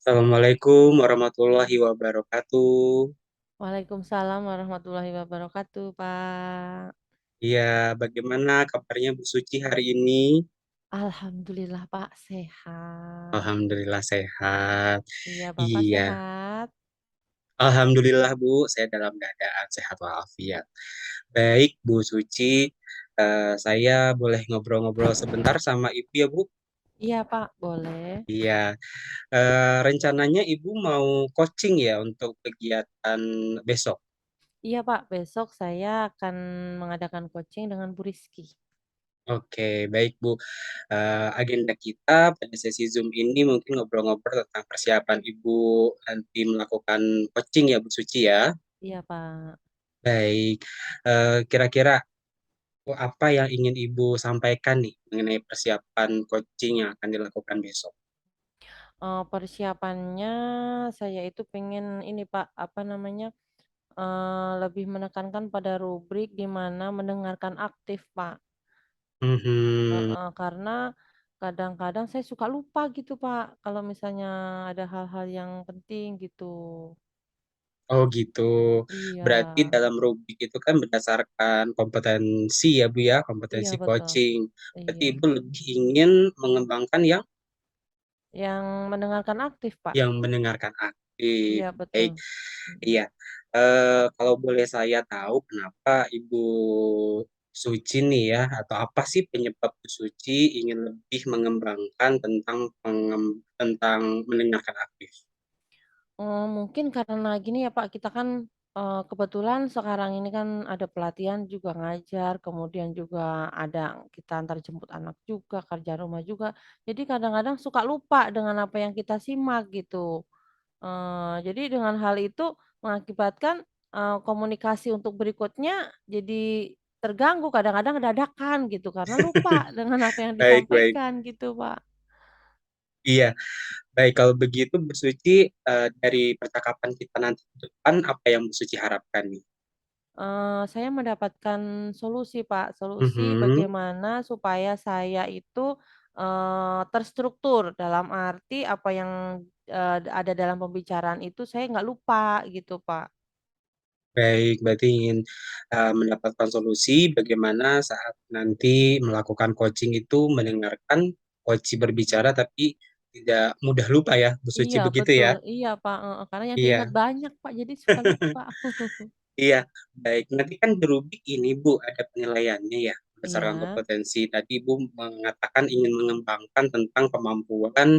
Assalamualaikum warahmatullahi wabarakatuh. Waalaikumsalam warahmatullahi wabarakatuh, Pak. Iya, bagaimana kabarnya Bu Suci hari ini? Alhamdulillah, Pak, sehat. Alhamdulillah sehat. Iya, Bapak Iya, sehat? Alhamdulillah Bu, saya dalam keadaan sehat walafiat. Baik Bu Suci, saya boleh ngobrol-ngobrol sebentar sama Ibu ya Bu? Iya, Pak, boleh. Iya, rencananya Ibu mau coaching ya untuk kegiatan besok. Iya, Pak, besok saya akan mengadakan coaching dengan Bu Rizky. Oke, baik Bu. Agenda kita pada sesi Zoom ini mungkin ngobrol-ngobrol tentang persiapan Ibu nanti melakukan coaching ya Bu Suci ya. Iya, Pak. Baik, kira-kira apa yang ingin Ibu sampaikan nih mengenai persiapan coaching yang akan dilakukan besok? Persiapannya saya itu pengen ini, Pak, apa namanya, lebih menekankan pada rubrik di mana mendengarkan aktif, Pak. Mhm. Heeh, karena kadang-kadang saya suka lupa gitu, Pak, kalau misalnya ada hal-hal yang penting gitu. Oh gitu. Iya, Berarti dalam rubrik itu kan berdasarkan kompetensi ya Bu ya, iya kompetensi betul. coaching. Berarti Iya. Ibu lebih ingin mengembangkan Yang mendengarkan aktif, Pak. yang mendengarkan aktif. Iya betul. Baik. Mhm. Iya, kalau boleh saya tahu kenapa Ibu Suci nih ya, atau apa sih penyebab Bu Suci ingin lebih mengembangkan tentang mendengarkan aktif? Mungkin karena gini ya, Pak, kita kan, kebetulan sekarang ini kan ada pelatihan juga ngajar, kemudian juga ada kita antar jemput anak juga, kerja rumah juga. Jadi kadang-kadang suka lupa dengan apa yang kita simak gitu. Jadi dengan hal itu mengakibatkan, komunikasi untuk berikutnya jadi terganggu, kadang-kadang dadakan gitu, karena lupa dengan apa yang Baik, baik. disampaikan gitu, Pak. Iya, baik. Kalau begitu Bu Suci, dari percakapan kita nanti ke depan, apa yang Bu Suci harapkan nih? Saya mendapatkan solusi, Pak, solusi Mhm. bagaimana supaya saya itu, terstruktur, dalam arti apa yang, ada dalam pembicaraan itu saya nggak lupa gitu, Pak. Baik, berarti ingin mendapatkan solusi bagaimana saat nanti melakukan coaching itu mendengarkan coach berbicara tapi tidak mudah lupa ya, Bu Suci Iya begitu betul, ya? iya, Pak, heeh, karena yang diingat Iya, banyak, Pak, jadi suka lupa. iya. Baik, nanti kan di rubrik ini Bu ada penilaiannya ya berdasarkan Iya. kompetensi. Tadi Bu mengatakan ingin mengembangkan tentang kemampuan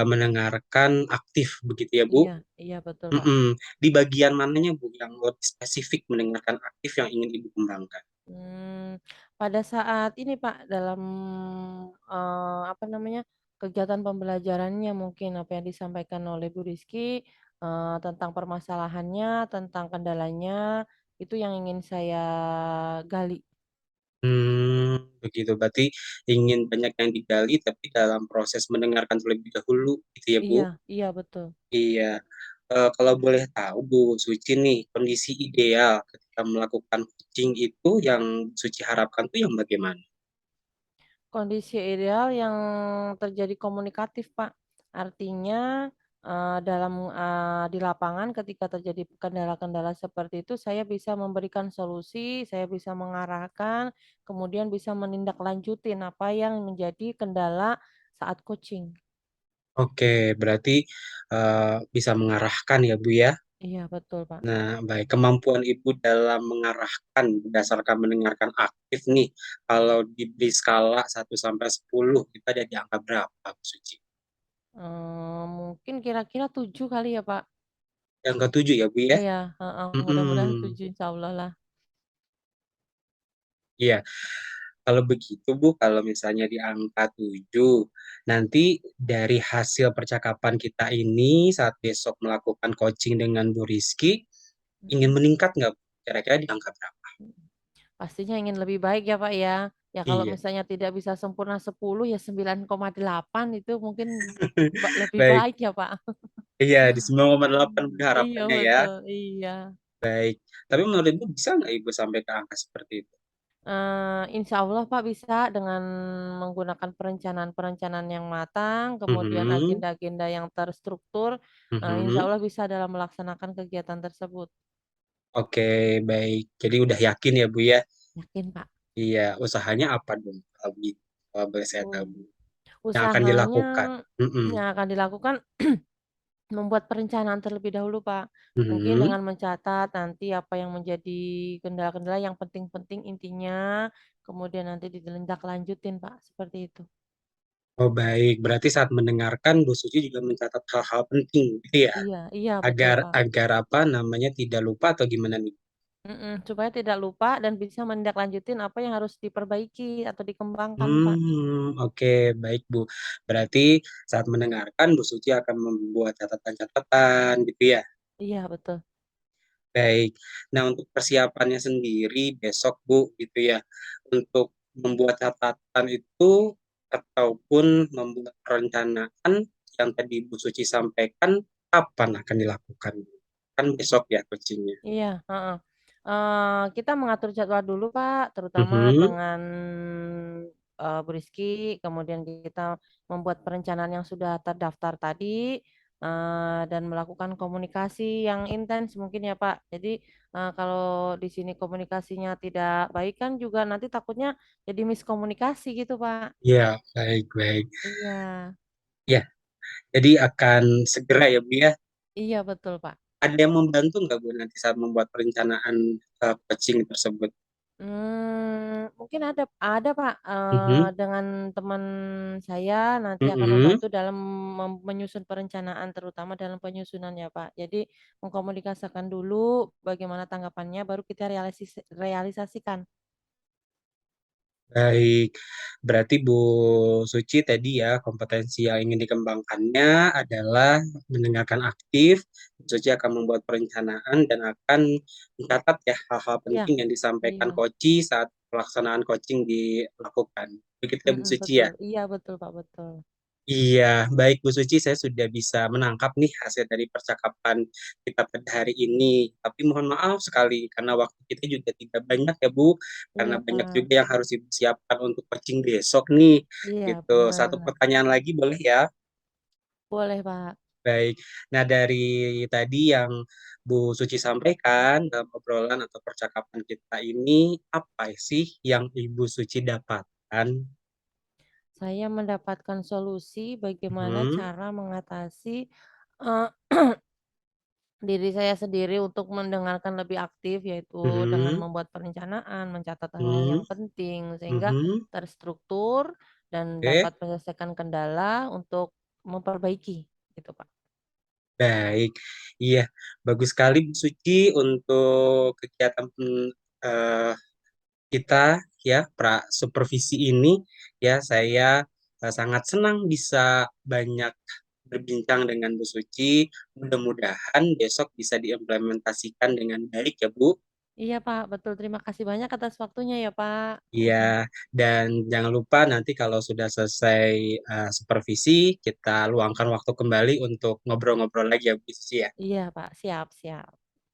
mendengarkan aktif begitu ya Bu? Iya iya betul, Pak. Mm-mm. Di bagian mananya Bu yang lebih spesifik mendengarkan aktif yang ingin Ibu kembangkan? Pada saat ini, Pak, dalam, apa namanya, kegiatan pembelajarannya mungkin apa yang disampaikan oleh Bu Rizky, tentang permasalahannya, tentang kendalanya, itu yang ingin saya gali. Begitu. Berarti ingin banyak yang digali, tapi dalam proses mendengarkan terlebih dahulu, gitu ya, Bu? Iya iya betul. Iya. Kalau boleh tahu, Bu Suci nih, kondisi ideal ketika melakukan coaching itu yang Suci harapkan tuh yang bagaimana? Kondisi ideal yang terjadi komunikatif, Pak. Artinya, di lapangan ketika terjadi kendala-kendala seperti itu, saya bisa memberikan solusi, saya bisa mengarahkan, kemudian bisa menindaklanjutin apa yang menjadi kendala saat coaching. Oke, berarti bisa mengarahkan ya, Bu ya? Iya, betul, Pak. Nah, baik. Kemampuan Ibu dalam mengarahkan berdasarkan mendengarkan aktif nih, kalau diberi skala 1 sampai 10, kita ada di angka berapa, Bu Suci? Mungkin kira-kira 7 kali ya, Pak? Yang ketujuh ya, Bu ya? Iya, heeh, mudah-mudahan Mm-mm. 7 insyaallah lah. Iya, kalau begitu Bu, kalau misalnya di angka 7, nanti dari hasil percakapan kita ini saat besok melakukan coaching dengan Bu Rizky, ingin Mhm. meningkat nggak Bu? Kira-kira di angka berapa? Pastinya ingin lebih baik ya, Pak, ya. Ya kalau Iya, misalnya tidak bisa sempurna 10 ya 9,8 itu mungkin lebih baik. baik ya, Pak. Iya, di 9,8 Iya harapannya ya. betul, iya. Baik. Tapi menurut Ibu bisa nggak Ibu sampai ke angka seperti itu? Insya Allah Pak bisa dengan menggunakan perencanaan-perencanaan yang matang, kemudian Mhm, agenda-agenda yang terstruktur, insya mhm. Allah bisa dalam melaksanakan kegiatan tersebut. Oke, baik. Jadi udah yakin ya Bu ya? Yakin Pak. Iya, usahanya apa dong kalau gitu? Kalau boleh saya Uh, tahu. Yang akan Usahanya dilakukan. Mhm, yang akan dilakukan membuat perencanaan terlebih dahulu Pak. Mungkin mhm. dengan mencatat nanti apa yang menjadi kendala-kendala yang penting-penting intinya, kemudian nanti ditindaklanjutin Pak, seperti itu. Oh baik, berarti saat mendengarkan Bu Suci juga mencatat hal-hal penting gitu ya, Iya, iya betul agar Pak. agar apa namanya tidak lupa atau gimana nih? Supaya tidak lupa dan bisa menindaklanjutin apa yang harus diperbaiki atau dikembangkan, Pak. Oke, baik Bu. Berarti saat mendengarkan Bu Suci akan membuat catatan-catatan gitu ya. Iya, betul. Baik. Nah, untuk persiapannya sendiri besok Bu gitu ya. Untuk membuat catatan itu ataupun membuat perencanaan yang tadi Bu Suci sampaikan kapan akan dilakukan? Kan besok ya coachingnya. Iya, heeh. Kita mengatur jadwal dulu, Pak, terutama Mhm. dengan Bu Rizky, kemudian kita membuat perencanaan yang sudah terdaftar tadi, dan melakukan komunikasi yang intens mungkin ya, Pak. Jadi, kalau di sini komunikasinya tidak baik kan juga nanti takutnya jadi miskomunikasi gitu, Pak. Ya, baik, baik. Iya, Ya, jadi akan segera ya Bu ya. iya betul, Pak. Ada yang membantu nggak Bu nanti saat membuat perencanaan coaching tersebut? Mungkin ada Pak, Mhm. dengan teman saya nanti akan Mhm. membantu dalam menyusun perencanaan, terutama dalam penyusunan ya Pak. Jadi mengkomunikasikan dulu bagaimana tanggapannya, baru kita realisasikan. Baik, berarti Bu Suci tadi ya kompetensi yang ingin dikembangkannya adalah mendengarkan aktif. Bu Suci akan membuat perencanaan dan akan mencatat ya hal-hal Iya, penting yang disampaikan iya, coach saat pelaksanaan coaching dilakukan. Begitu ya Bu Suci ya? betul. Iya betul Pak, betul. Iya, baik Bu Suci, saya sudah bisa menangkap nih hasil dari percakapan kita pada hari ini. Tapi mohon maaf sekali karena waktu kita juga tidak banyak ya Bu, karena Iya banyak Pak, juga yang harus Ibu siapkan untuk coaching besok nih. iya Gitu. Satu benar. pertanyaan lagi boleh ya? Boleh Pak. Baik. Nah, dari tadi yang Bu Suci sampaikan dalam obrolan atau percakapan kita ini, apa sih yang Ibu Suci dapatkan? Saya mendapatkan solusi bagaimana Mhm, cara mengatasi eh, diri saya sendiri untuk mendengarkan lebih aktif, yaitu dengan mhm, membuat perencanaan, mencatat hal-hal mhm, yang penting, sehingga mhm. terstruktur dan Oke. dapat menyelesaikan kendala untuk memperbaiki, gitu Pak. Baik, iya, bagus sekali Bu Suci untuk kegiatan eh, kita ya pra supervisi ini ya saya sangat senang bisa banyak berbincang dengan Bu Suci. Mudah-mudahan besok bisa diimplementasikan dengan baik ya Bu. Iya Pak, betul. Terima kasih banyak atas waktunya ya Pak. Iya, dan jangan lupa nanti kalau sudah selesai supervisi kita luangkan waktu kembali untuk ngobrol-ngobrol lagi ya Bu Suci ya. Iya Pak, siap, siap.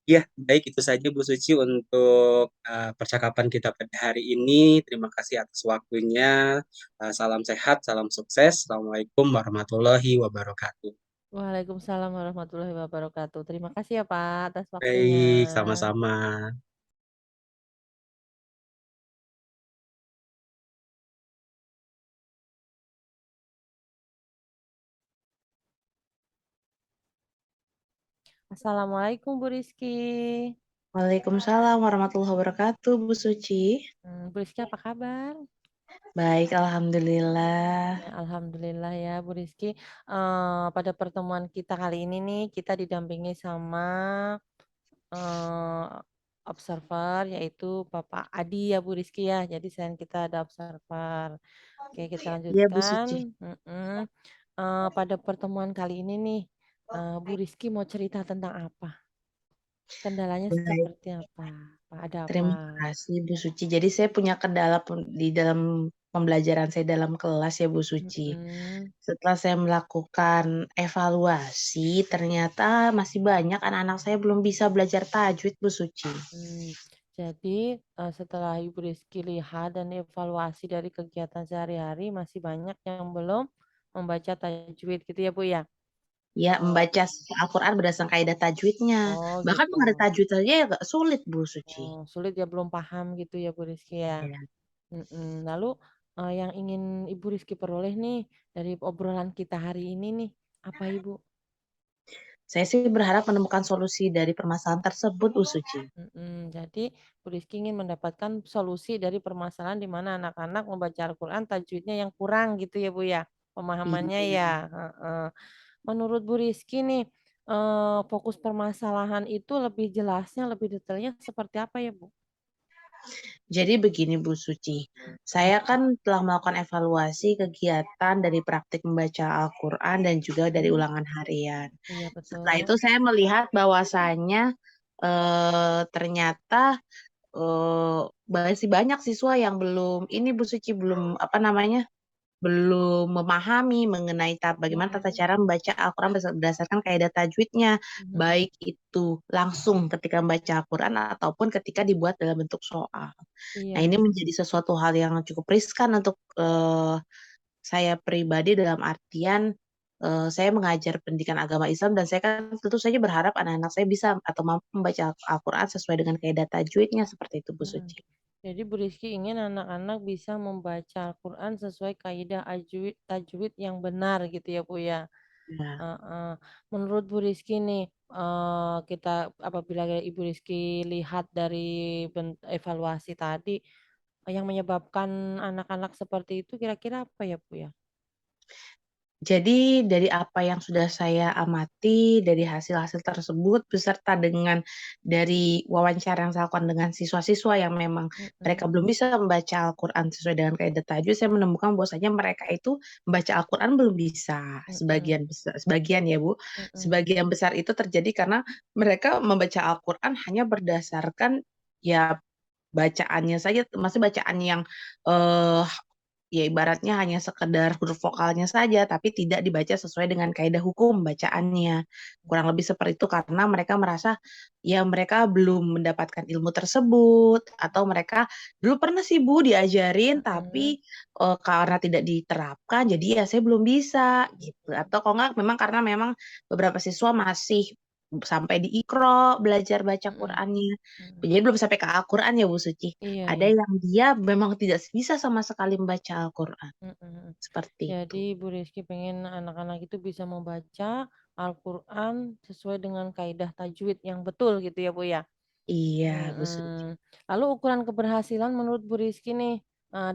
Ya, baik itu saja Bu Suci untuk percakapan kita pada hari ini. Terima kasih atas waktunya. Salam sehat, salam sukses. Assalamualaikum warahmatullahi wabarakatuh. Waalaikumsalam warahmatullahi wabarakatuh. Terima kasih ya Pak atas waktunya. Baik, sama-sama. Assalamualaikum Bu Rizky. Waalaikumsalam warahmatullahi wabarakatuh, Bu Suci. Bu Rizky apa kabar? Baik, alhamdulillah. Ya, alhamdulillah ya Bu Rizky. Pada pertemuan kita kali ini nih kita didampingi sama eh, observer yaitu Bapak Adi ya Bu Rizky ya. Jadi selain kita ada observer. Oke, kita Iya, Bu lanjutkan. Suci. Pada pertemuan kali ini nih Bu Rizky mau cerita tentang apa? Kendalanya Baik, seperti apa? Pak, ada apa? terima kasih Bu Suci. Jadi saya punya kendala di dalam pembelajaran saya dalam kelas ya Bu Suci. Mm-mm. Setelah saya melakukan evaluasi, ternyata masih banyak anak-anak saya belum bisa belajar tajwid Bu Suci. Hmm. Jadi, setelah Ibu Rizky lihat dan evaluasi dari kegiatan sehari-hari, masih banyak yang belum membaca tajwid gitu ya, Bu, ya? Ya, Oh membaca Al-Quran berdasarkan kaidah tajwidnya. oh Bahkan gitu. mengenai tajwid saja agak sulit, Bu Suci. Oh, sulit ya, belum paham gitu ya, Bu Rizky ya? Ya. Lalu, yang ingin Ibu Rizky peroleh nih, dari obrolan kita hari ini nih, apa Ibu? Saya sih berharap menemukan solusi dari permasalahan tersebut, Bu Suci. Jadi Bu Rizky ingin mendapatkan solusi dari permasalahan di mana anak-anak membaca Al-Quran tajwidnya yang kurang gitu ya Bu ya, pemahamannya Iya. ya. Heeh. Menurut Bu Rizky nih, fokus permasalahan itu lebih jelasnya, lebih detailnya seperti apa ya Bu? Jadi begini Bu Suci, saya kan telah melakukan evaluasi kegiatan dari praktik membaca Al-Quran dan juga dari Hmm, ulangan harian. iya Setelah betul. itu saya melihat bahwasannya ternyata masih banyak siswa yang belum ini Bu Suci belum apa namanya belum memahami mengenai bagaimana tata Hmm, cara membaca Al-Quran berdasarkan kaidah tajwidnya, mhm, baik itu langsung ketika membaca Al-Quran ataupun ketika dibuat dalam bentuk soal. Nah, iya. ini menjadi sesuatu hal yang cukup riskan untuk saya pribadi dalam artian saya mengajar pendidikan agama Islam dan saya kan tentu saja berharap anak-anak saya bisa atau mampu membaca Al-Quran sesuai dengan kaidah tajwidnya seperti itu Bu Mhm. Suci. Jadi Bu Rizky ingin anak-anak bisa membaca Al-Quran sesuai kaidah tajwid yang benar gitu ya Bu ya. Nah, Heeh. Menurut Bu Rizky nih, kita apabila Ibu Rizky lihat dari evaluasi tadi, yang menyebabkan anak-anak seperti itu kira-kira apa ya Bu ya? jadi dari apa yang sudah saya amati dari hasil-hasil tersebut beserta dengan dari wawancara yang saya lakukan dengan siswa-siswa yang memang mereka Mhm, belum bisa membaca Al-Quran sesuai dengan kaidah tajwid, saya menemukan bahwasanya mereka itu membaca Al-Quran belum bisa. mhm, Sebagian besar, sebagian ya Bu, mhm, sebagian besar itu terjadi karena mereka membaca Al-Quran hanya berdasarkan ya bacaannya saja, masih bacaan yang eh, ya ibaratnya hanya sekedar huruf vokalnya saja, tapi tidak dibaca sesuai dengan kaidah hukum bacaannya. Kurang lebih seperti itu karena mereka merasa ya mereka belum mendapatkan ilmu tersebut atau mereka dulu pernah sih Bu diajarin mhm, tapi karena tidak diterapkan jadi ya saya belum bisa gitu. Atau kalau enggak memang karena memang beberapa siswa masih sampai di Iqra belajar baca mhm, Qur'annya. mhm. Jadi belum sampai ke Al-Qur'an ya Bu Suci. Iya, Ada iya. yang dia memang tidak bisa sama sekali membaca Al-Quran, Mhm, mhm. seperti itu. Jadi Bu Rizky pengen anak-anak itu bisa membaca Al-Quran sesuai dengan kaidah tajwid yang betul gitu ya Bu ya. Iya, Bu Suci. Mhm. Lalu ukuran keberhasilan menurut Bu Rizky nih,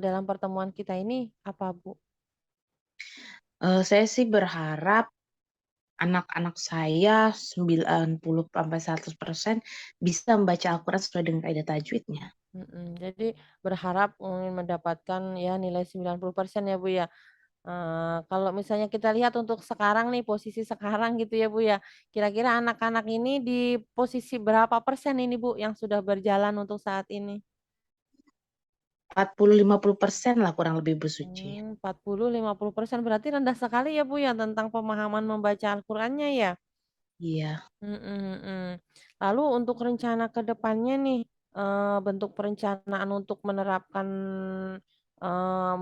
dalam pertemuan kita ini apa Bu? Saya sih berharap anak-anak saya 90 sampai 100% bisa membaca Al-Quran sesuai dengan kaidah tajwidnya. Jadi berharap ingin mendapatkan ya nilai 90% ya Bu ya. Kalau misalnya kita lihat untuk sekarang nih, posisi sekarang gitu ya Bu ya, kira-kira anak-anak ini di posisi berapa persen ini Bu yang sudah berjalan untuk saat ini? 40-50% lah kurang lebih Bu Suci. 40-50% berarti rendah sekali ya Bu ya tentang pemahaman membaca Al-Qur'annya ya? Iya. Mhm, mhm. Lalu untuk rencana ke depannya nih, bentuk perencanaan untuk menerapkan,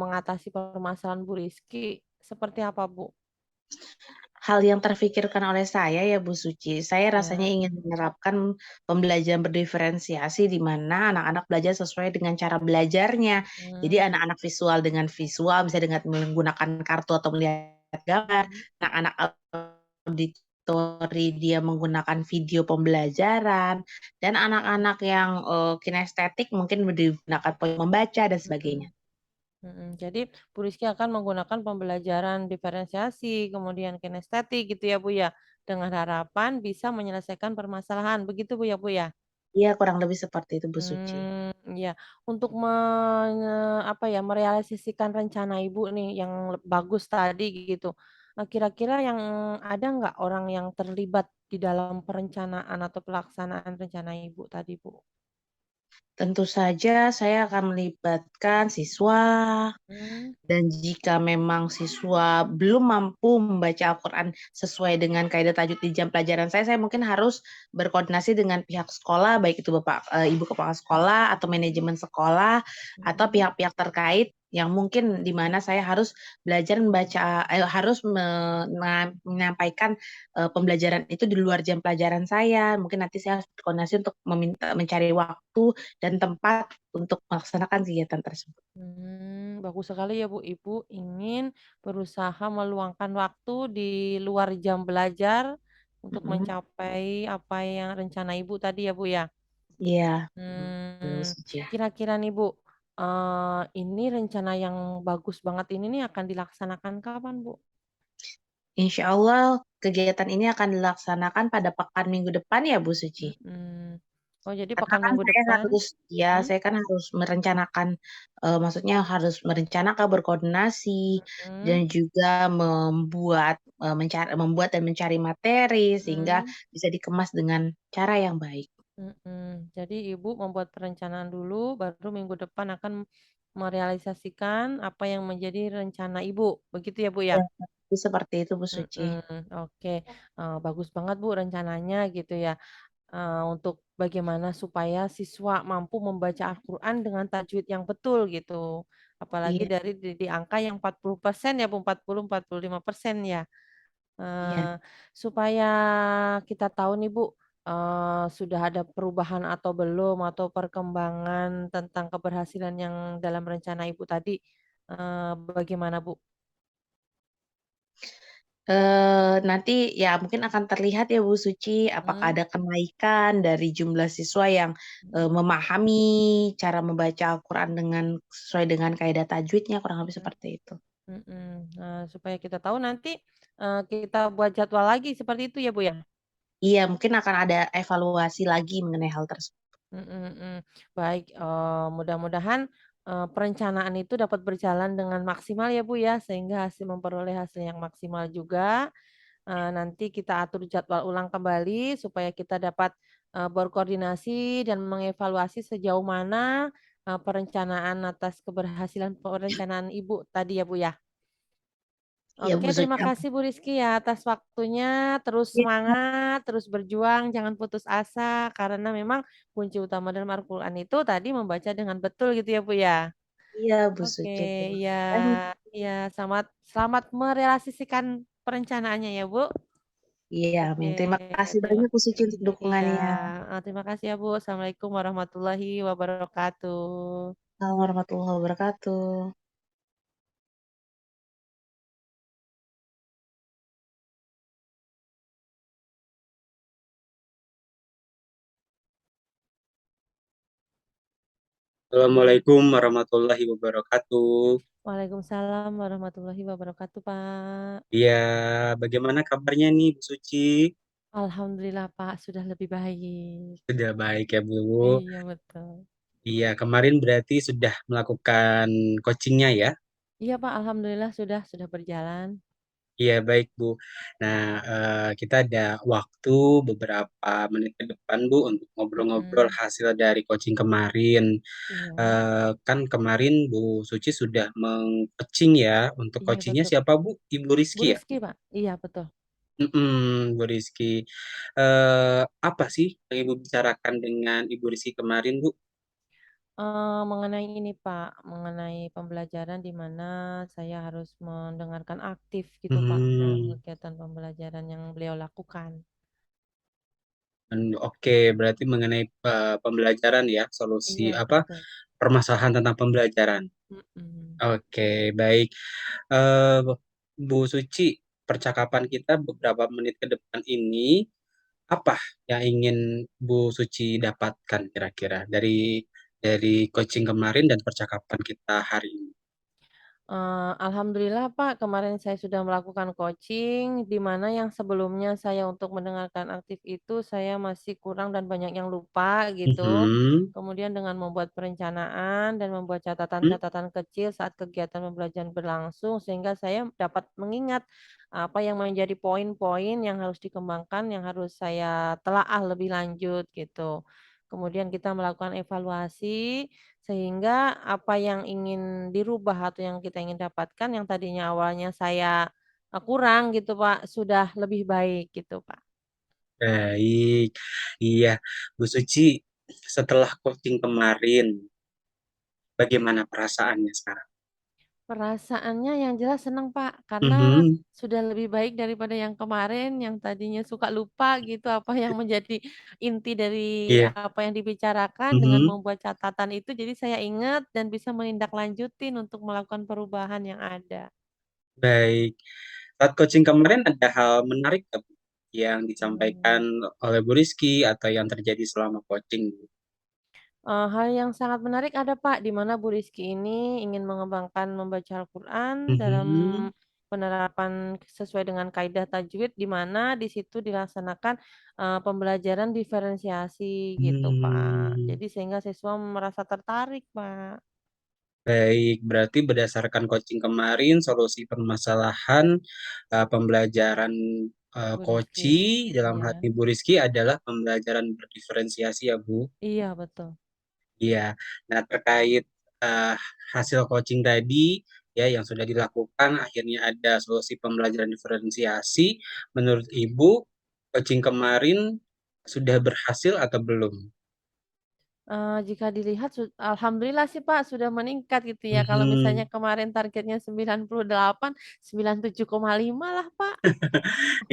mengatasi permasalahan Bu Rizky seperti apa Bu? Hal yang terfikirkan oleh saya ya Bu Suci, saya rasanya Ya, ingin menerapkan pembelajaran berdiferensiasi di mana anak-anak belajar sesuai dengan cara belajarnya. Jadi mhm, anak-anak visual dengan visual, bisa dengan menggunakan kartu atau melihat gambar. mhm, Anak-anak auditori dia menggunakan video pembelajaran, dan anak-anak yang kinestetik mungkin digunakan membaca dan sebagainya. mhm. Jadi Bu Rizky akan menggunakan pembelajaran diferensiasi, kemudian kinestetik gitu ya Bu ya, dengan harapan bisa menyelesaikan permasalahan, begitu Bu ya Bu ya? Iya, kurang lebih seperti itu Bu Suci. Iya. Untuk apa ya, merealisasikan rencana Ibu nih yang bagus tadi gitu, kira-kira yang ada nggak orang yang terlibat di dalam perencanaan atau pelaksanaan rencana Ibu tadi Bu? Tentu saja saya akan melibatkan siswa, Mmm, dan jika memang siswa belum mampu membaca Al-Quran sesuai dengan kaidah tajwid di jam pelajaran saya mungkin harus berkoordinasi dengan pihak sekolah, baik itu ibu kepala sekolah atau manajemen sekolah atau mhm, pihak-pihak terkait yang mungkin di mana saya harus belajar membaca harus menyampaikan, pembelajaran itu di luar jam pelajaran saya. Mungkin nanti saya harus berkoordinasi untuk mencari waktu dan tempat untuk melaksanakan kegiatan tersebut. bagus sekali ya Bu, Ibu ingin berusaha meluangkan waktu di luar jam belajar untuk Mhm, mencapai apa yang rencana Ibu tadi ya Bu ya? iya, betul Mmm, setuju. kira-kira nih Bu, ini rencana yang bagus banget ini nih akan dilaksanakan kapan Bu? Insyaallah kegiatan ini akan dilaksanakan pada pekan minggu depan ya, Bu Suci. Mhm. Oh jadi Karena pekan kan minggu depan mhm, saya kan harus merencanakan, maksudnya harus merencanakan, berkoordinasi, dan mhm, juga membuat dan mencari materi sehingga mhm, bisa dikemas dengan cara yang baik. mhm. Jadi Ibu membuat perencanaan dulu baru minggu depan akan merealisasikan apa yang menjadi rencana Ibu, begitu ya Bu ya? Ya, seperti itu, Bu Suci. Mhm, oke, bagus banget Bu rencananya gitu ya. Untuk bagaimana supaya siswa mampu membaca Al-Quran dengan tajwid yang betul gitu. Apalagi Iya, dari di angka yang 40% ya Bu, 40-45% ya. iya. Eee, supaya kita tahu nih Bu, sudah ada perubahan atau belum, atau perkembangan tentang keberhasilan yang dalam rencana Ibu tadi, bagaimana Bu? Nanti ya mungkin akan terlihat ya Bu Suci, apakah Mmm, ada kenaikan dari jumlah siswa yang, mhm, memahami cara membaca Al-Quran sesuai dengan kaidah tajwidnya, kurang lebih seperti itu. mhm. Nah, supaya kita tahu nanti, kita buat jadwal lagi seperti itu ya Bu ya? Iya, mungkin akan ada evaluasi lagi mengenai hal tersebut. Mhm, mhm. Baik, mudah-mudahan, perencanaan itu dapat berjalan dengan maksimal ya, Bu, ya, sehingga memperoleh hasil yang maksimal juga. Nanti kita atur jadwal ulang kembali supaya kita dapat, berkoordinasi dan mengevaluasi sejauh mana, perencanaan atas keberhasilan perencanaan Ibu tadi ya, Bu, ya? Iya Oke, Bu terima Suci, kasih Bu Rizky ya atas waktunya, terus iya, semangat, terus berjuang, jangan putus asa, karena memang kunci utama dalam Al-Quran itu tadi membaca dengan betul gitu ya Bu ya. iya Bu Oke, Suci, terima iya, kasih banyak. iya, selamat selamat merealisasikan perencanaannya ya Bu. Iya, Oke, amin. Terima kasih terima banyak Bu Suci untuk iya, dukungannya. terima kasih ya Bu. Assalamualaikum warahmatullahi wabarakatuh. Assalamualaikum warahmatullahi wabarakatuh. Assalamualaikum warahmatullahi wabarakatuh. Waalaikumsalam warahmatullahi wabarakatuh Pak. Iya, bagaimana kabarnya nih Bu Suci? Alhamdulillah Pak, sudah lebih baik. Sudah baik ya Bu. Iya betul. Iya, kemarin berarti sudah melakukan coachingnya ya? Iya Pak, alhamdulillah sudah berjalan. Iya, baik Bu. Nah, kita ada waktu beberapa menit ke depan Bu untuk ngobrol-ngobrol Mhm, hasil dari coaching kemarin. iya. Kan kemarin Bu Suci sudah meng-coaching ya. Untuk Iya coachingnya betul. siapa Bu? Ibu Bu Rizky ya? Rizky Pak? Iya betul. Bu Rizky. Apa sih yang Ibu bicarakan dengan Ibu Rizky kemarin Bu? Mengenai ini Pak, mengenai pembelajaran di mana saya harus mendengarkan aktif gitu Pak, dalam Hmm, kegiatan pembelajaran yang beliau lakukan. oke, berarti mengenai pembelajaran ya, solusi Iya apa betul. permasalahan tentang pembelajaran. Mhm. Oke, baik. Eh, Bu Suci, percakapan kita beberapa menit ke depan ini, apa yang ingin Bu Suci dapatkan kira-kira dari coaching kemarin dan percakapan kita hari ini? Alhamdulillah Pak, kemarin saya sudah melakukan coaching, di mana yang sebelumnya saya untuk mendengarkan aktif itu saya masih kurang dan banyak yang lupa gitu. Mhm. Kemudian dengan membuat perencanaan dan membuat Hmm? catatan-catatan kecil saat kegiatan pembelajaran berlangsung, sehingga saya dapat mengingat apa yang menjadi poin-poin yang harus dikembangkan, yang harus saya telaah lebih lanjut gitu. kemudian kita melakukan evaluasi sehingga apa yang ingin dirubah atau yang kita ingin dapatkan yang tadinya awalnya saya, kurang gitu Pak, sudah lebih baik gitu Pak. Baik. Iya, Bu Suci, setelah coaching kemarin, bagaimana perasaannya sekarang? Perasaannya yang jelas senang Pak, karena Mhm, sudah lebih baik daripada yang kemarin yang tadinya suka lupa gitu apa yang menjadi inti dari iya, apa yang dibicarakan dengan mhm, membuat catatan itu jadi saya ingat dan bisa menindaklanjutin untuk melakukan perubahan yang ada. baik. Saat coaching kemarin ada hal menarik nggak, Bu, yang disampaikan Mmm. oleh Bu Rizky atau yang terjadi selama coaching, Bu? Hal yang sangat menarik ada Pak, di mana Bu Rizky ini ingin mengembangkan membaca Al-Quran dalam Mhm, penerapan sesuai dengan kaidah tajwid, di mana di situ dilaksanakan, pembelajaran diferensiasi gitu Pak. mmm, Jadi sehingga siswa merasa tertarik Pak, baik. Berarti berdasarkan coaching kemarin, solusi permasalahan, pembelajaran, Bu Rizky. Koci dalam Iya, hati Bu Rizky adalah pembelajaran berdiferensiasi ya, Bu? iya betul. Iya. Nah, terkait eh, hasil coaching tadi ya yang sudah dilakukan akhirnya ada solusi pembelajaran diferensiasi. Menurut Ibu, coaching kemarin sudah berhasil atau belum? Jika dilihat alhamdulillah sih Pak sudah meningkat gitu ya, kalau misalnya Mhm. kemarin targetnya 98, 97,5 lah Pak.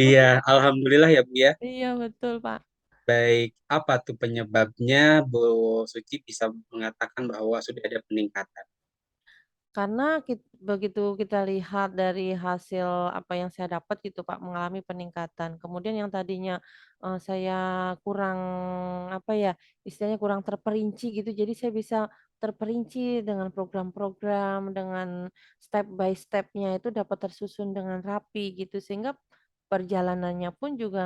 Iya, alhamdulillah ya Bu ya. Iya betul Pak. Baik, apa tuh penyebabnya Bu Suci bisa mengatakan bahwa sudah ada peningkatan? Karena begitu kita lihat dari hasil apa yang saya dapat gitu Pak, mengalami peningkatan. Kemudian yang tadinya, saya kurang apa ya, istilahnya kurang terperinci gitu, jadi saya bisa terperinci dengan program-program, dengan step by step-nya itu dapat tersusun dengan rapi gitu, sehingga perjalanannya pun juga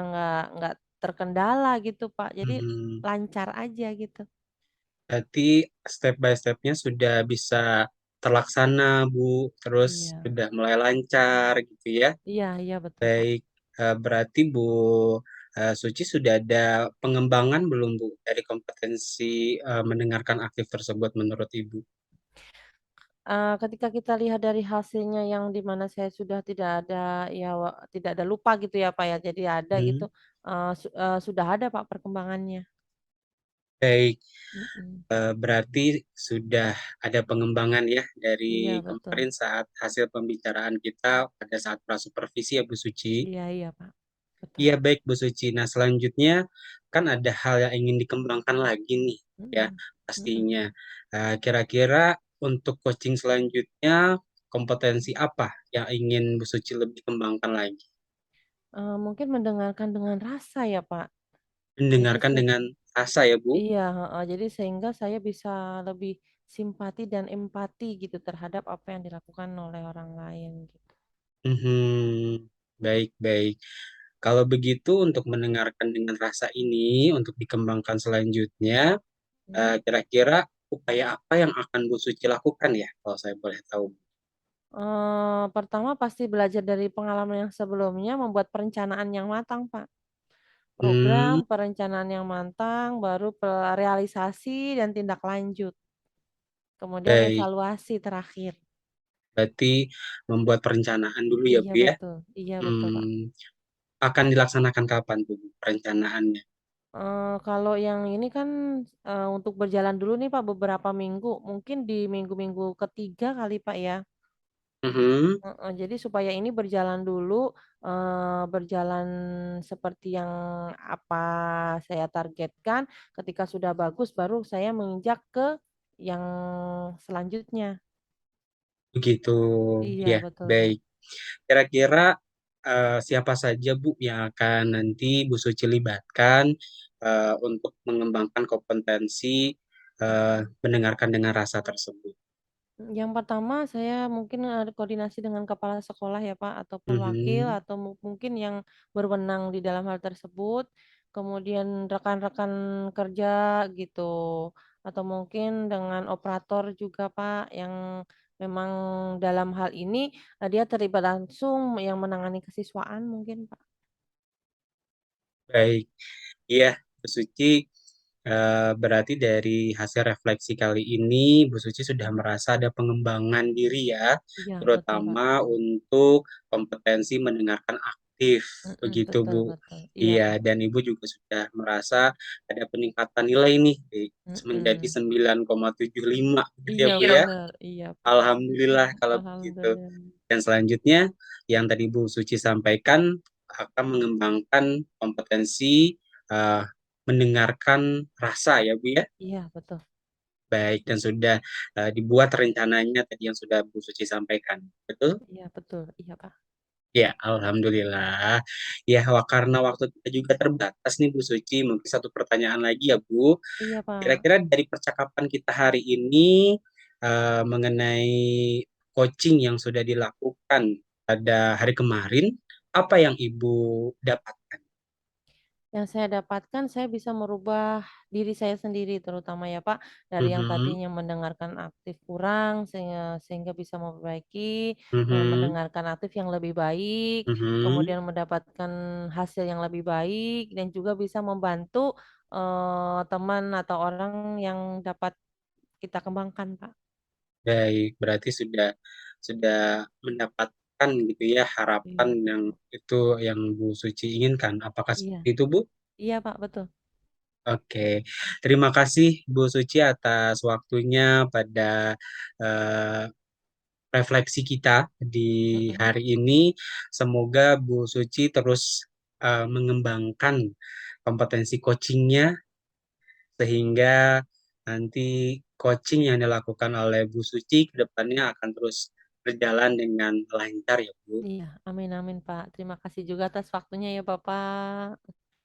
nggak terkendala gitu Pak, jadi Hmm, lancar aja gitu. berarti step by step-nya sudah bisa terlaksana, Bu. Terus Iya. sudah mulai lancar gitu ya. Iya iya betul Pak. Baik, berarti Bu Suci sudah ada pengembangan belum, Bu, dari kompetensi mendengarkan aktif tersebut menurut Ibu? Ketika kita lihat dari hasilnya yang di mana saya sudah tidak ada ya tidak ada lupa gitu ya, Pak, ya, jadi ada gitu, Hmm, sudah ada, Pak, perkembangannya. baik, Mhm. berarti sudah ada pengembangan ya Iya dari betul. kemarin saat hasil pembicaraan kita pada saat prasupervisi ya Bu Suci. Iya iya, Pak, betul. Iya baik Bu Suci. Nah selanjutnya kan ada hal yang ingin dikembangkan lagi nih ya Mhm. Mhm. pastinya. Kira-kira untuk coaching selanjutnya kompetensi apa yang ingin Bu Suci lebih kembangkan lagi? Mungkin mendengarkan dengan rasa ya, Pak. Jadi Mendengarkan saya dengan rasa ya Bu. iya, heeh, jadi sehingga saya bisa lebih simpati dan empati gitu terhadap apa yang dilakukan oleh orang lain gitu. Mhm. Baik baik. Kalau begitu untuk mendengarkan dengan rasa ini untuk dikembangkan selanjutnya, Mhm. kira-kira upaya apa yang akan Bu Suci lakukan ya kalau saya boleh tahu? Pertama pasti belajar dari pengalaman yang sebelumnya, membuat perencanaan yang matang, Pak. Hmm, Program, perencanaan yang matang, baru realisasi dan tindak lanjut, kemudian baik. evaluasi terakhir. Berarti membuat perencanaan dulu ya, Iya Bu ya? betul iya betul, Pak. Hmm, akan dilaksanakan kapan tuh Bu, perencanaannya? Kalau yang ini kan, untuk berjalan dulu nih, Pak, beberapa minggu, mungkin di minggu-minggu ketiga kali, Pak, ya? Mhm, Heeh, jadi supaya ini berjalan dulu, berjalan seperti yang apa saya targetkan, ketika sudah bagus baru saya menginjak ke yang selanjutnya. begitu. Iya Ya, betul, Pak. baik. Kira-kira siapa saja Bu yang akan nanti Bu Suci libatkan untuk mengembangkan kompetensi mendengarkan dengan rasa tersebut? Yang pertama saya mungkin, koordinasi dengan kepala sekolah ya, Pak, ataupun wakil Mhm, atau mungkin yang berwenang di dalam hal tersebut, kemudian rekan-rekan kerja gitu, atau mungkin dengan operator juga, Pak, yang memang dalam hal ini, dia terlibat langsung yang menangani kesiswaan mungkin, Pak. baik. Iya, Bu Suci. Berarti dari hasil refleksi kali ini, Bu Suci sudah Mhm. merasa ada pengembangan diri ya, Iya, betul, Pak. terutama untuk kompetensi mendengarkan aktif, Mhm, begitu betul Bu. betul. Iya, Iya, Pak. dan Ibu juga sudah merasa ada peningkatan nilai nih, menjadi Mhm. 9,75, gitu ya Iya, Bu ya. bener. Iya, Pak. Alhamdulillah kalau begitu. Alhamdulillah. Dan selanjutnya, yang tadi Bu Suci sampaikan akan mengembangkan kompetensi eh, mendengarkan rasa ya Bu ya. Iya, betul. Baik, dan sudah dibuat rencananya tadi yang sudah Bu Suci sampaikan. Betul? Iya, betul. Iya, Pak. Ya, alhamdulillah. Ya, karena waktu kita juga terbatas nih Bu Suci, mungkin satu pertanyaan lagi ya Bu. Iya, Pak. Kira-kira dari percakapan kita hari ini mengenai coaching yang sudah dilakukan pada hari kemarin, apa yang Ibu dapatkan? Yang saya dapatkan, saya bisa merubah diri saya sendiri terutama ya, Pak, dari yang Mhm, tadinya mendengarkan aktif kurang sehingga bisa memperbaiki, mhm, mendengarkan aktif yang lebih baik, mhm. kemudian mendapatkan hasil yang lebih baik dan juga bisa membantu, teman atau orang yang dapat kita kembangkan, Pak. Baik, berarti sudah mendapatkan gitu ya harapan Iya, yang betul. itu yang Bu Suci inginkan. Apakah Iya. seperti itu, Bu? Iya, Pak, betul. Oke, terima kasih Bu Suci atas waktunya pada eh, refleksi kita di Mhm. hari ini. Semoga Bu Suci terus mengembangkan kompetensi coachingnya sehingga nanti coaching yang dilakukan oleh Bu Suci ke depannya akan terus berjalan dengan lancar ya Bu. Iya, amin amin, Pak. Terima kasih juga atas waktunya ya, Bapak.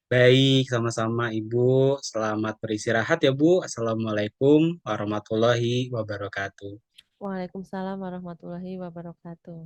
Baik, sama-sama Ibu. Selamat beristirahat ya Bu. Assalamualaikum warahmatullahi wabarakatuh. Waalaikumsalam warahmatullahi wabarakatuh.